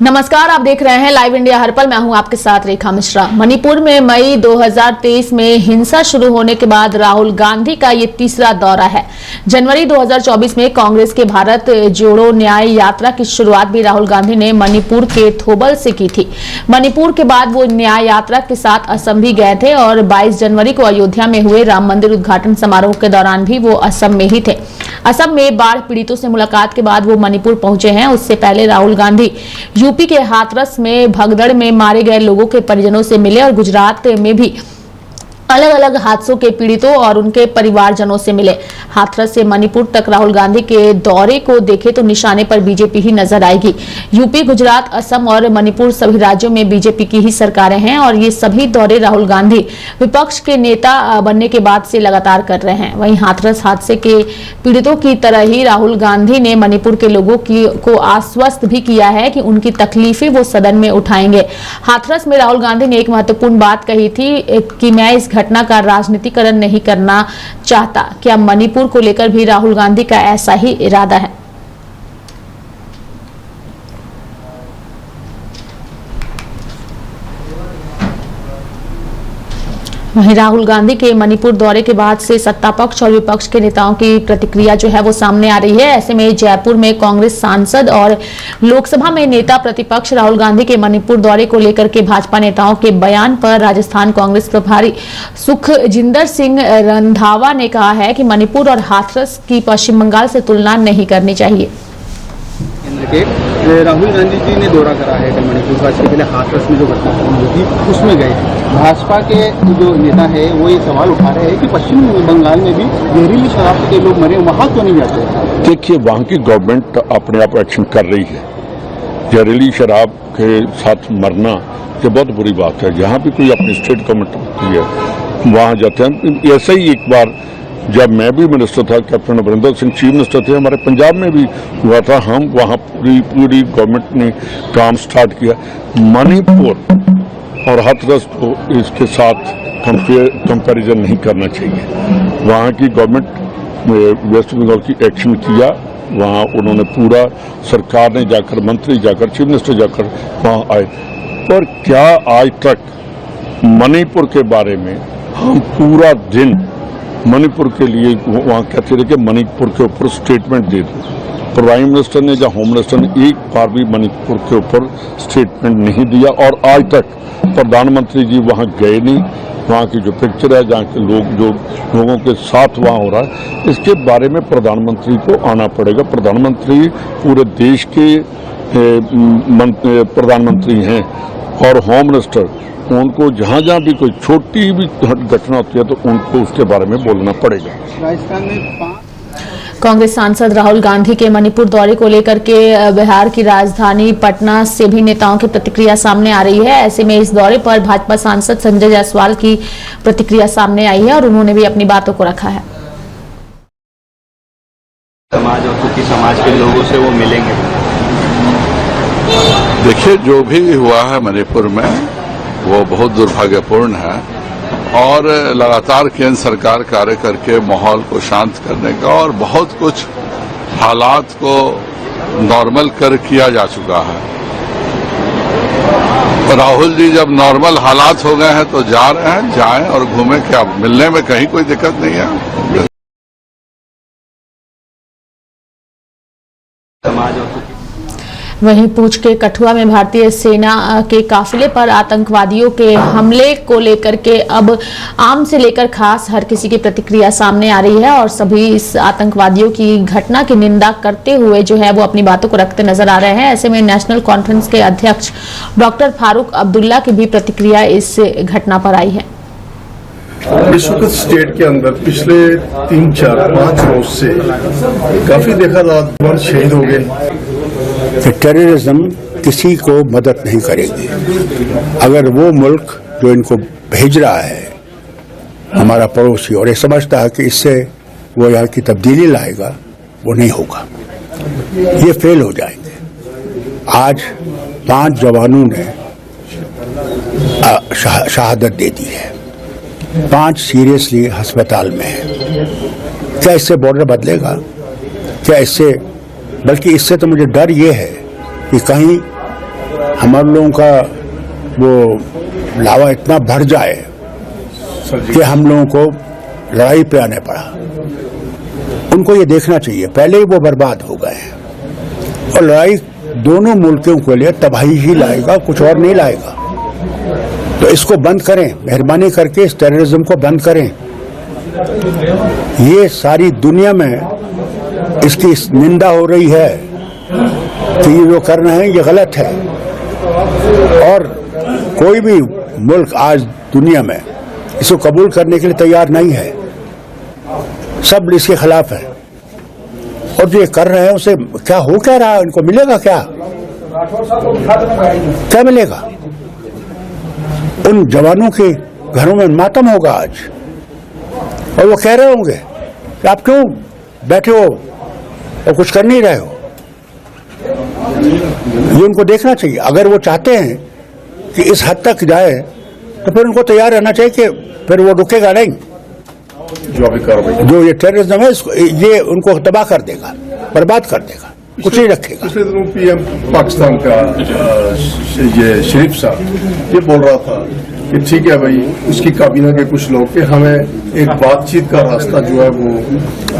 नमस्कार, आप देख रहे हैं लाइव इंडिया हर पल। मैं हूं आपके साथ रेखा मिश्रा। मणिपुर में मई 2023 में हिंसा शुरू होने के बाद राहुल गांधी का ये तीसरा दौरा है। जनवरी 2024 में कांग्रेस के भारत जोड़ो न्याय यात्रा की शुरुआत भी राहुल गांधी ने मणिपुर के थोबल से की थी। मणिपुर के बाद वो न्याय यात्रा के साथ असम भी गए थे और 22 जनवरी को अयोध्या में हुए राम मंदिर उद्घाटन समारोह के दौरान भी वो असम में ही थे। असम में बाढ़ पीड़ितों से मुलाकात के बाद वो मणिपुर पहुंचे हैं। उससे पहले राहुल गांधी यूपी के हाथरस में भगदड़ में मारे गए लोगों के परिजनों से मिले और गुजरात में भी अलग अलग हादसों के पीड़ितों और उनके परिवारजनों से मिले। हाथरस से मणिपुर तक राहुल गांधी के दौरे को देखें तो निशाने पर बीजेपी ही नजर आएगी। यूपी, गुजरात, असम और मणिपुर सभी राज्यों में बीजेपी की ही सरकारें हैं और ये सभी दौरे राहुल गांधी विपक्ष के नेता बनने के बाद से लगातार कर रहे हैं। वहीं हाथरस हादसे के पीड़ितों की तरह ही राहुल गांधी ने मणिपुर के लोगों को आश्वस्त भी किया है कि उनकी तकलीफें वो सदन में उठाएंगे। हाथरस में राहुल गांधी ने एक महत्वपूर्ण बात कही थी कि मैं इस घटना का राजनीतिकरण नहीं करना चाहता। क्या मणिपुर को लेकर भी राहुल गांधी का ऐसा ही इरादा है? वहीं राहुल गांधी के मणिपुर दौरे के बाद से सत्ता पक्ष और विपक्ष के नेताओं की प्रतिक्रिया जो है वो सामने आ रही है। ऐसे में जयपुर में कांग्रेस सांसद और लोकसभा में नेता प्रतिपक्ष राहुल गांधी के मणिपुर दौरे को लेकर के भाजपा नेताओं के बयान पर राजस्थान कांग्रेस प्रभारी सुखजिंदर सिंह रंधावा ने कहा है कि मणिपुर और हाथरस की पश्चिम बंगाल से तुलना नहीं करनी चाहिए। राहुल गांधी जी ने दौरा करा है मणिपुर का। इसके पहले हाथरस में जो घटना हुई थी उसमें गए। भाजपा के जो नेता है वो ये सवाल उठा रहे हैं कि पश्चिम बंगाल में भी जहरीली शराब के लोग मरे, वहां क्यों नहीं जाते? देखिए, वहां की गवर्नमेंट अपने आप एक्शन कर रही है। जहरीली शराब के साथ मरना ये बहुत बुरी बात है। जहां भी कोई अपनी स्टेट गवर्नमेंट होती है वहां जाते हैं। ऐसा ही एक बार जब मैं भी मिनिस्टर था, captain Amarinder Singh chief minister थे, हमारे पंजाब में भी हुआ था। हम वहाँ पूरी गवर्नमेंट ने काम स्टार्ट किया। मणिपुर और हाथरस को इसके साथ कंपैरिजन नहीं करना चाहिए। वहाँ की गवर्नमेंट वेस्ट बंगाल की एक्शन किया। वहाँ उन्होंने पूरा सरकार ने जाकर, मंत्री जाकर, चीफ मिनिस्टर जाकर वहाँ आए। पर क्या आज तक मणिपुर के बारे में हम पूरा दिन मणिपुर के लिए वहाँ कहते रहे कि मणिपुर के ऊपर स्टेटमेंट दे दो? प्राइम मिनिस्टर ने या होम मिनिस्टर ने एक बार भी मणिपुर के ऊपर स्टेटमेंट नहीं दिया और आज तक प्रधानमंत्री जी वहाँ गए नहीं। वहाँ की जो पिक्चर है, जहाँ के लोगों के साथ वहाँ हो रहा है, इसके बारे में प्रधानमंत्री को आना पड़ेगा। प्रधानमंत्री पूरे देश के प्रधानमंत्री हैं और होम मिनिस्टर, उनको जहाँ जहाँ भी कोई छोटी भी घटना होती है तो उनको उसके बारे में बोलना पड़ेगा। राजस्थान में कांग्रेस सांसद राहुल गांधी के मणिपुर दौरे को लेकर के बिहार की राजधानी पटना से भी नेताओं की प्रतिक्रिया सामने आ रही है। ऐसे में इस दौरे पर भाजपा सांसद संजय जायसवाल की प्रतिक्रिया सामने आई है और उन्होंने भी अपनी बातों को रखा है। समाज और कुकी समाज के लोगों से वो मिलेंगे। देखिए, जो भी हुआ है मणिपुर में वो बहुत दुर्भाग्यपूर्ण है और लगातार केंद्र सरकार कार्य करके माहौल को शांत करने का और बहुत कुछ हालात को नॉर्मल कर किया जा चुका है। राहुल जी जब नॉर्मल हालात हो गए हैं तो जा रहे हैं, जाएं और घूमें। क्या मिलने में कहीं कोई दिक्कत नहीं है। वहीं पूंछ के कठुआ में भारतीय सेना के काफिले पर आतंकवादियों के हमले को लेकर के अब आम से लेकर खास हर किसी की प्रतिक्रिया सामने आ रही है और सभी इस आतंकवादियों की घटना की निंदा करते हुए जो है वो अपनी बातों को रखते नजर आ रहे हैं। ऐसे में नेशनल कॉन्फ्रेंस के अध्यक्ष डॉक्टर फारूक अब्दुल्ला की भी प्रतिक्रिया इस घटना पर आई है। विश्व के स्टेट के अंदर पिछले 3, 4, 5 रोज से काफी देखा रात शहीद हो गए। टेररिज्म किसी को मदद नहीं करेगी। अगर वो मुल्क जो इनको भेज रहा है, हमारा पड़ोसी, और ये समझता है कि इससे वो यहाँ की तब्दीली लाएगा, वो नहीं होगा। ये फेल हो जाएंगे। आज 5 जवानों ने शहादत दे दी है, 5 सीरियसली अस्पताल में है। क्या इससे बॉर्डर बदलेगा? क्या इससे, बल्कि इससे तो मुझे डर ये है कि कहीं हमारे लोगों का वो लावा इतना बढ़ जाए कि हम लोगों को लड़ाई पे आने पड़ा। उनको ये देखना चाहिए, पहले ही वो बर्बाद हो गए हैं और लड़ाई दोनों मुल्कों के लिए तबाही ही लाएगा, कुछ और नहीं लाएगा। तो इसको बंद करें, मेहरबानी करके इस टेररिज्म को बंद करें। ये सारी दुनिया में इसकी निंदा हो रही है कि ये जो कर रहे हैं ये गलत है, और कोई भी मुल्क आज दुनिया में इसको कबूल करने के लिए तैयार नहीं है। सब इसके खिलाफ है, और जो ये कर रहे हैं उसे क्या हो क्या रहा है, इनको मिलेगा क्या, क्या मिलेगा? उन जवानों के घरों में मातम होगा आज, और वो कह रहे होंगे कि आप क्यों बैठे हो और कुछ कर नहीं रहे हो। ये उनको देखना चाहिए। अगर वो चाहते हैं कि इस हद तक जाए तो फिर उनको तैयार रहना चाहिए कि फिर वो रुकेगा नहीं। जो अभी कार्रवाई जो ये टेररिज्म है ये उनको तबाह कर देगा, बर्बाद कर देगा, कुछ नहीं रखेगा। पिछले दिनों पीएम पाकिस्तान का ये शरीफ साहब ये बोल रहा था कि ठीक है भाई, उसकी काबीना के कुछ लोग कि हमें एक बातचीत का रास्ता जो है वो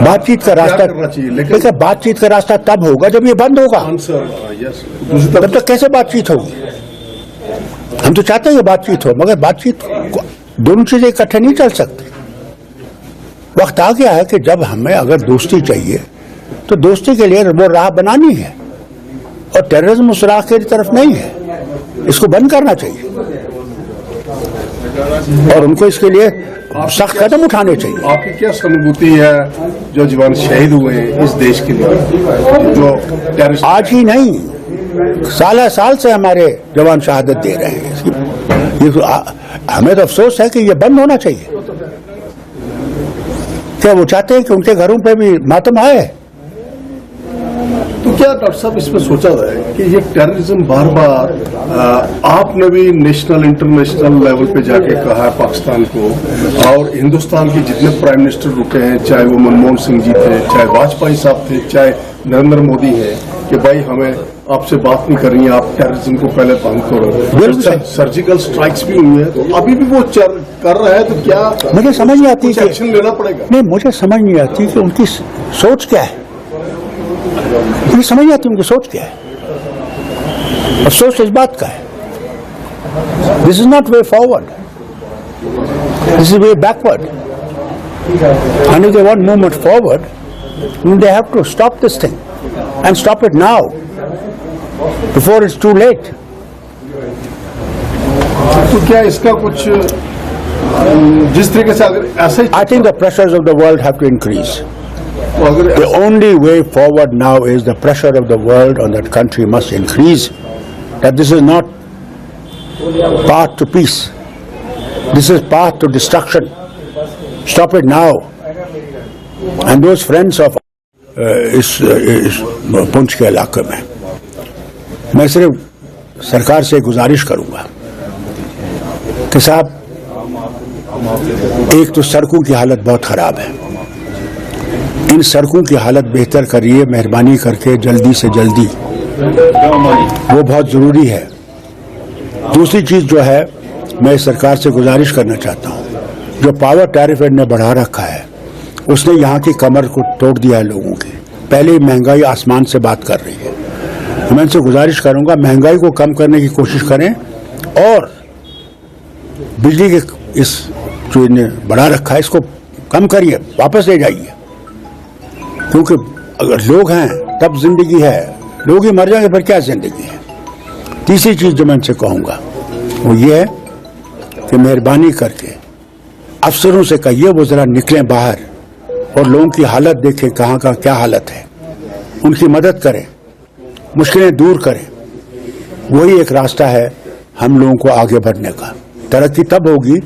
बातचीत का रास्ता करना चाहिए, लेकिन बातचीत का रास्ता तब होगा जब ये बंद होगा। दूसरी तब तरफ तक कैसे बातचीत होगी? हम तो चाहते हैं कि बातचीत हो, मगर बातचीत दोनों चीजें इकट्ठे नहीं चल सकती। वक्त आ गया है कि जब हमें अगर दोस्ती चाहिए तो दोस्ती के लिए वो राह बनानी है, और टेररिज्म उस राह की तरफ नहीं है। इसको बंद करना चाहिए और उनको इसके लिए सख्त कदम उठाने चाहिए। आपकी क्या सहानुभूति है जो जवान शहीद हुए हैं इस देश के लिए, जो टेररिस्ट आज ही नहीं, साल से हमारे जवान शहादत दे रहे हैं। ये तो हमें तो अफसोस है कि ये बंद होना चाहिए। क्या वो चाहते हैं कि उनके घरों पे भी मातम आए? तो क्या डॉक्टर साहब इसमें सोचा जाए कि ये टेररिज्म बार बार आपने भी नेशनल इंटरनेशनल लेवल पे जाके कहा है पाकिस्तान को, और हिंदुस्तान के जितने प्राइम मिनिस्टर रुके हैं, चाहे वो मनमोहन सिंह जी थे, चाहे वाजपेयी साहब थे, चाहे नरेंद्र मोदी है, कि भाई हमें आपसे बात नहीं करनी है, आप टेररिज्म को पहले बंद करो। सर्जिकल स्ट्राइक्स भी हुई है, तो अभी भी वो कर रहा है, तो क्या मुझे समझ नहीं आती कुछ एक्शन लेना पड़ेगा? नहीं, मुझे समझ नहीं आती कि उनकी सोच क्या है। मुझे समझ नहीं आती उनकी सोच क्या है। अफसोस इस बात का है, this is not way forward, this is way backward. And if they want movement forward, they have to stop this thing and stop it now before it's too late. तो क्या इसका कुछ जिस तरीके से अगर ऐसे I think the pressures of the world have to increase. तो अगर The only way forward now is the pressure of the world on that country must increase. That this is not path to peace. This is path to destruction. Stop it now. And those friends of इस पुंछ के इलाके में, मैं सिर्फ सरकार से गुजारिश करूंगा कि साहब, एक तो सड़कों की हालत बहुत खराब है, इन सड़कों की हालत बेहतर करिए मेहरबानी करके, जल्दी से जल्दी, वो बहुत जरूरी है। दूसरी चीज जो है, मैं सरकार से गुजारिश करना चाहता हूं, जो पावर टैरिफ ने बढ़ा रखा है उसने यहाँ की कमर को तोड़ दिया है लोगों की। पहले ही महंगाई आसमान से बात कर रही है। मैं इनसे गुजारिश करूंगा महंगाई को कम करने की कोशिश करें, और बिजली के इस जो इन्हें बढ़ा रखा है इसको कम करिए, वापस ले जाइए, क्योंकि अगर लोग हैं तब जिंदगी है, लोग ही मर जाएंगे फिर क्या जिंदगी है। तीसरी चीज जो मैं इनसे कहूंगा वो ये है कि मेहरबानी करके अफसरों से कहिए वो जरा निकलें बाहर और लोगों की हालत देखें, कहाँ का क्या हालत है, उनकी मदद करें, मुश्किलें दूर करें। वही एक रास्ता है हम लोगों को आगे बढ़ने का। तरक्की तब होगी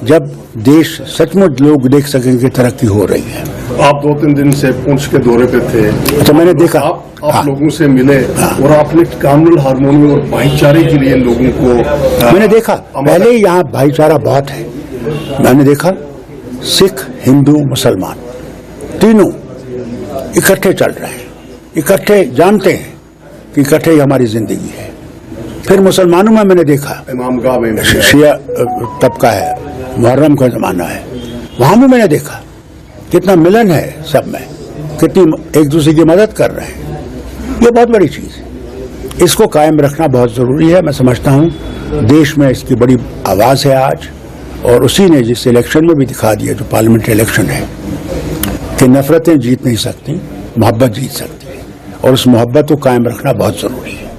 जब देश सचमुच लोग देख सकेंगे कि तरक्की हो रही है। आप 2-3 दिन से पुंछ के दौरे पे थे, तो मैंने देखा आप लोगों से मिले और आपने कम्युनल हार्मोनी और भाईचारे के लिए लोगों को मैंने देखा, पहले ही यहाँ भाईचारा बहुत है। मैंने देखा सिख, हिंदू, मुसलमान तीनों इकट्ठे चल रहे हैं, इकट्ठे जानते हैं कि इकट्ठे ही हमारी जिंदगी है। फिर मुसलमानों में मैंने देखा, इमाम गाह में शिया तबका है, मुहर्रम का जमाना है, वहां भी मैंने देखा कितना मिलन है सब में, कितनी एक दूसरे की मदद कर रहे हैं। ये बहुत बड़ी चीज है, इसको कायम रखना बहुत जरूरी है। मैं समझता हूं देश में इसकी बड़ी आवाज है आज, और उसी ने जिस इलेक्शन में भी दिखा दिया, जो पार्लियामेंट्री इलेक्शन है, कि नफरतें जीत नहीं सकती, मोहब्बत जीत सकती है, और उस मोहब्बत को कायम रखना बहुत जरूरी है।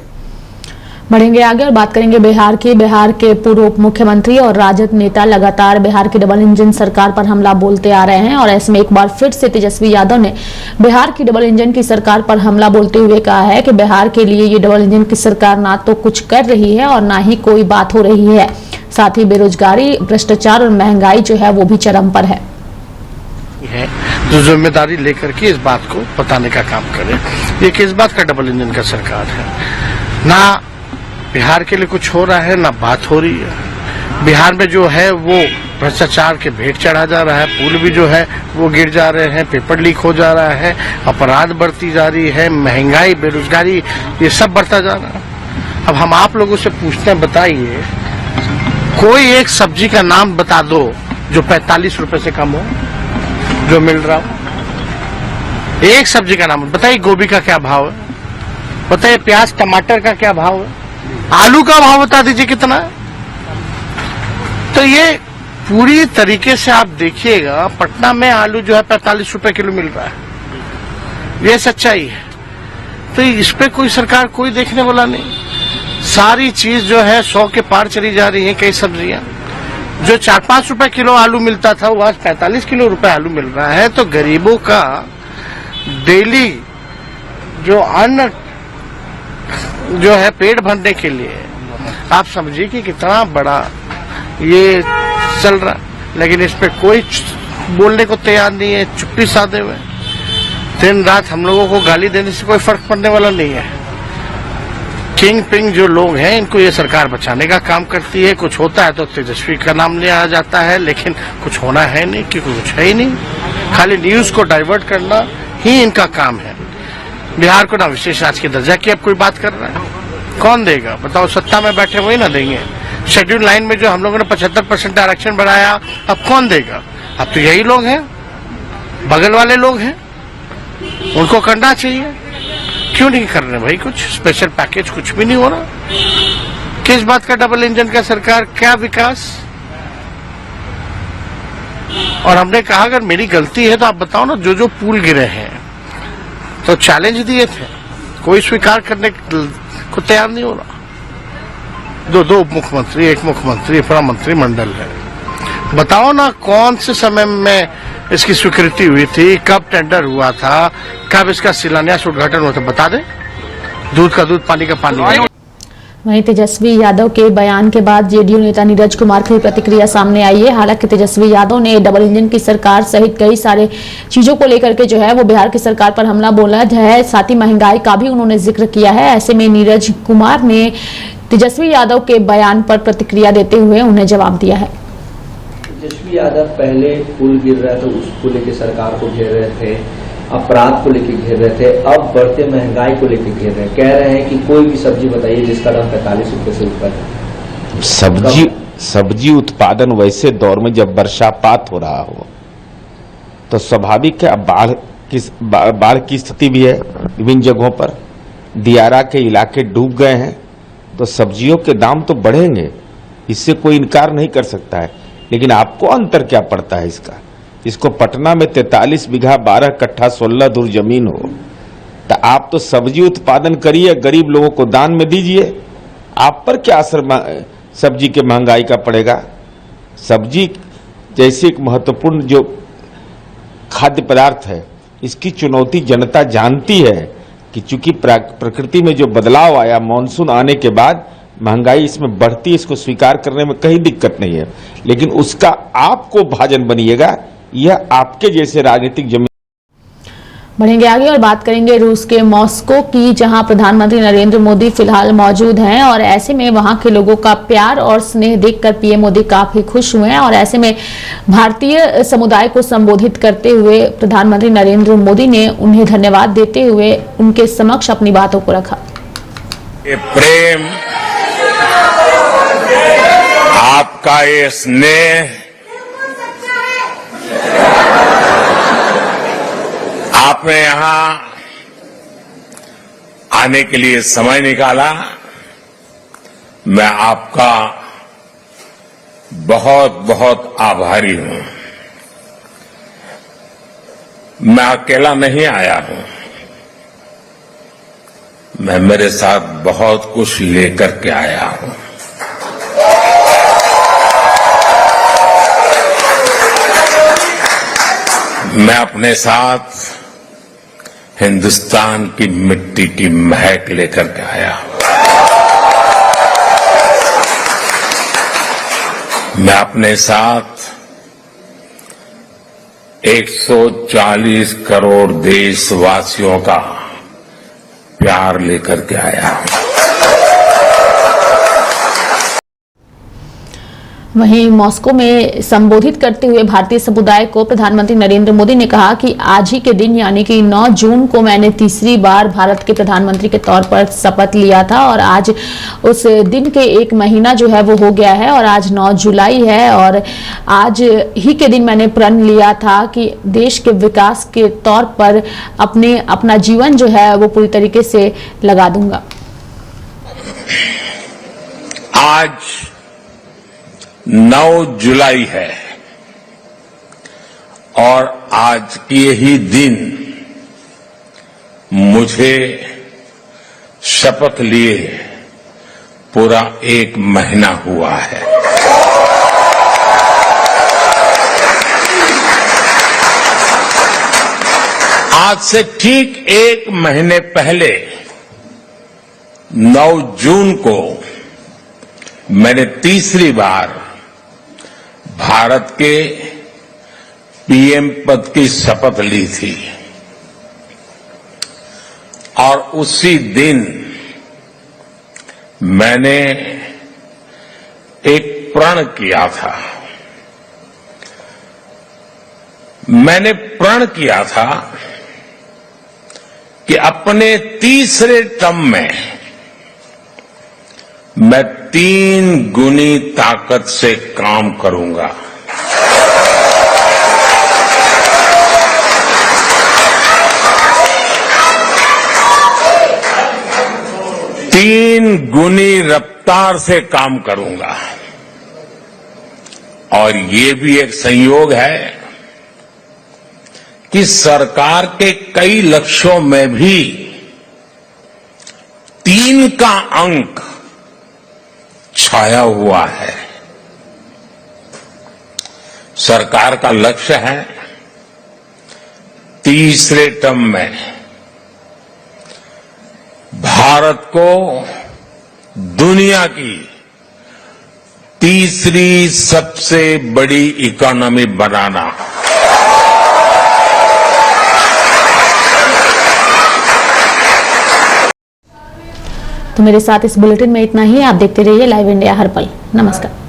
बढ़ेंगे आगे और बात करेंगे बिहार की। बिहार के पूर्व उप मुख्यमंत्री और राजद नेता लगातार बिहार की डबल इंजन सरकार पर हमला बोलते आ रहे हैं, और ऐसे में एक बार फिर से तेजस्वी यादव ने बिहार की डबल इंजन की सरकार पर हमला बोलते हुए कहा है कि बिहार के लिए ये डबल इंजन की सरकार ना तो कुछ कर रही है और ना ही कोई बात हो रही है। साथ ही बेरोजगारी, भ्रष्टाचार और महंगाई जो है वो भी चरम पर है। जो जिम्मेदारी लेकर के इस बात को बताने का काम करें। ये किस बात का डबल इंजन का सरकार है? ना बिहार के लिए कुछ हो रहा है, ना बात हो रही है। बिहार में जो है वो भ्रष्टाचार के भेंट चढ़ा जा रहा है, पुल भी जो है वो गिर जा रहे हैं, पेपर लीक हो जा रहा है, अपराध बढ़ती जा रही है, महंगाई, बेरोजगारी, ये सब बढ़ता जा रहा है। अब हम आप लोगों से पूछते हैं, बताइए कोई एक सब्जी का नाम बता दो जो 45 रुपए से कम हो, जो मिल रहा हो। एक सब्जी का नाम बताइए। गोभी का क्या भाव है बताइए, प्याज टमाटर का क्या भाव है, आलू का भाव बता दीजिए कितना है। तो ये पूरी तरीके से आप देखिएगा, पटना में आलू जो है 45 रुपए किलो मिल रहा है, ये सच्चाई है। तो इस पे कोई सरकार, कोई देखने वाला नहीं। सारी चीज जो है 100 के पार चली जा रही है। कई सब्जियां जो 4-5 रुपए किलो आलू मिलता था, वो आज 45 किलो रुपए आलू मिल रहा है। तो गरीबों का डेली जो अन्न जो है पेट भरने के लिए, आप समझिए कि कितना बड़ा ये चल रहा है। लेकिन इस पे कोई बोलने को तैयार नहीं है, चुप्पी साधे हुए। दिन रात हम लोगों को गाली देने से कोई फर्क पड़ने वाला नहीं है। किंग पिंग जो लोग हैं, इनको ये सरकार बचाने का काम करती है। कुछ होता है तो तेजस्वी का नाम लिया जाता है, लेकिन कुछ होना है नहीं, क्योंकि कुछ है ही नहीं। खाली न्यूज को डाइवर्ट करना ही इनका काम है। बिहार को ना विशेष राज्य के दर्जा की अब कोई बात कर रहा है, कौन देगा बताओ? सत्ता में बैठे वही ना देंगे। शेड्यूल लाइन में जो हम लोगों ने 75% आरक्षण बढ़ाया, अब कौन देगा? अब तो यही लोग हैं, बगल वाले लोग हैं, उनको करना चाहिए। क्यों नहीं कर रहे भाई? कुछ स्पेशल पैकेज कुछ भी नहीं हो रहा। किस बात का डबल इंजन का सरकार, क्या विकास? और हमने कहा अगर मेरी गलती है तो आप बताओ ना, जो जो पुल गिरे हैं तो चैलेंज दिए थे, कोई स्वीकार करने को तैयार नहीं हो रहा। दो उप मुख्यमंत्री, एक मुख्यमंत्री, पूरा मंत्रिमंडल है। बताओ ना कौन से समय में इसकी स्वीकृति हुई थी, कब टेंडर हुआ था, कब इसका शिलान्यास उद्घाटन हुआ था? बता दे। दूध का दूध, पानी का पानी। वहीं तेजस्वी यादव के बयान के बाद जेडीयू नेता नीरज कुमार की प्रतिक्रिया सामने आई है। हालांकि तेजस्वी यादव ने डबल इंजन की सरकार सहित कई सारे चीजों को लेकर के जो है वो बिहार की सरकार पर हमला बोला है, साथ ही महंगाई का भी उन्होंने जिक्र किया है। ऐसे में नीरज कुमार ने तेजस्वी यादव के बयान पर प्रतिक्रिया देते हुए उन्हें जवाब दिया है। तेजस्वी यादव पहले पुल गिर रहा था, उसको लेकर सरकार को घेर रहे थे, अपराध को लेकर घेर रहे थे, अब बढ़ते महंगाई को लेकर घेर रहे हैं। कह रहे हैं कि कोई भी सब्जी बताइए जिसका दाम 45 रुपए से ऊपर है। सब्जी उत्पादन वैसे दौर में जब वर्षापात हो रहा हो तो स्वाभाविक है। बाढ़ की स्थिति भी है विभिन्न जगहों पर, दियारा के इलाके डूब गए हैं, तो सब्जियों के दाम तो बढ़ेंगे, इससे कोई इनकार नहीं कर सकता है। लेकिन आपको अंतर क्या पड़ता है इसको पटना में 43 बीघा 12 कट्ठा 16 दूर जमीन हो, तो आप तो सब्जी उत्पादन करिए, गरीब लोगों को दान में दीजिए। आप पर क्या असर सब्जी के महंगाई का पड़ेगा? सब्जी जैसे एक महत्वपूर्ण जो खाद्य पदार्थ है, इसकी चुनौती जनता जानती है कि चूंकि प्रकृति में जो बदलाव आया, मानसून आने के बाद महंगाई इसमें बढ़ती है, इसको स्वीकार करने में कहीं दिक्कत नहीं है। लेकिन उसका आपको भाजन बनिएगा, यह आपके जैसे राजनीतिक जमीन। बढ़ेंगे आगे और बात करेंगे रूस के मॉस्को की, जहां प्रधानमंत्री नरेंद्र मोदी फिलहाल मौजूद हैं, और ऐसे में वहां के लोगों का प्यार और स्नेह देखकर पीएम मोदी काफी खुश हुए हैं। और ऐसे में भारतीय समुदाय को संबोधित करते हुए प्रधानमंत्री नरेंद्र मोदी ने उन्हें धन्यवाद देते हुए उनके समक्ष अपनी बातों को रखा। प्रेम आपका ये स्नेह, आपने यहां आने के लिए समय निकाला, मैं आपका बहुत बहुत आभारी हूं। मैं अकेला नहीं आया हूं, मैं मेरे साथ बहुत कुछ लेकर के आया हूं। मैं अपने साथ हिंदुस्तान की मिट्टी की महक लेकर के आया हूं। मैं अपने साथ 140 करोड़ देशवासियों का प्यार लेकर के आया हूं। वहीं मॉस्को में संबोधित करते हुए भारतीय समुदाय को प्रधानमंत्री नरेंद्र मोदी ने कहा कि आज ही के दिन यानी कि 9 जून को मैंने तीसरी बार भारत के प्रधानमंत्री के तौर पर शपथ लिया था और आज उस दिन के एक महीना जो है वो हो गया है और आज 9 जुलाई है और आज ही के दिन मैंने प्रण लिया था कि देश के विकास के तौर पर अपना जीवन जो है वो पूरी तरीके से लगा दूंगा। आज 9 जुलाई है और आज के ही दिन मुझे शपथ लिए पूरा 1 महीना हुआ है। आज से ठीक 1 महीने पहले 9 जून को मैंने तीसरी बार भारत के पीएम पद की शपथ ली थी और उसी दिन मैंने एक प्रण किया था। मैंने प्रण किया था कि अपने तीसरे टर्म में मैं 3 गुनी ताकत से काम करूंगा। तीन गुनी रफ्तार से काम करूंगा और ये भी एक संयोग है कि सरकार के कई लक्ष्यों में भी 3 का अंक छाया हुआ है। सरकार का लक्ष्य है तीसरे टर्म में भारत को दुनिया की तीसरी सबसे बड़ी इकोनॉमी बनाना। तो मेरे साथ इस बुलेटिन में इतना ही। आप देखते रहिए लाइव इंडिया हर पल। नमस्कार।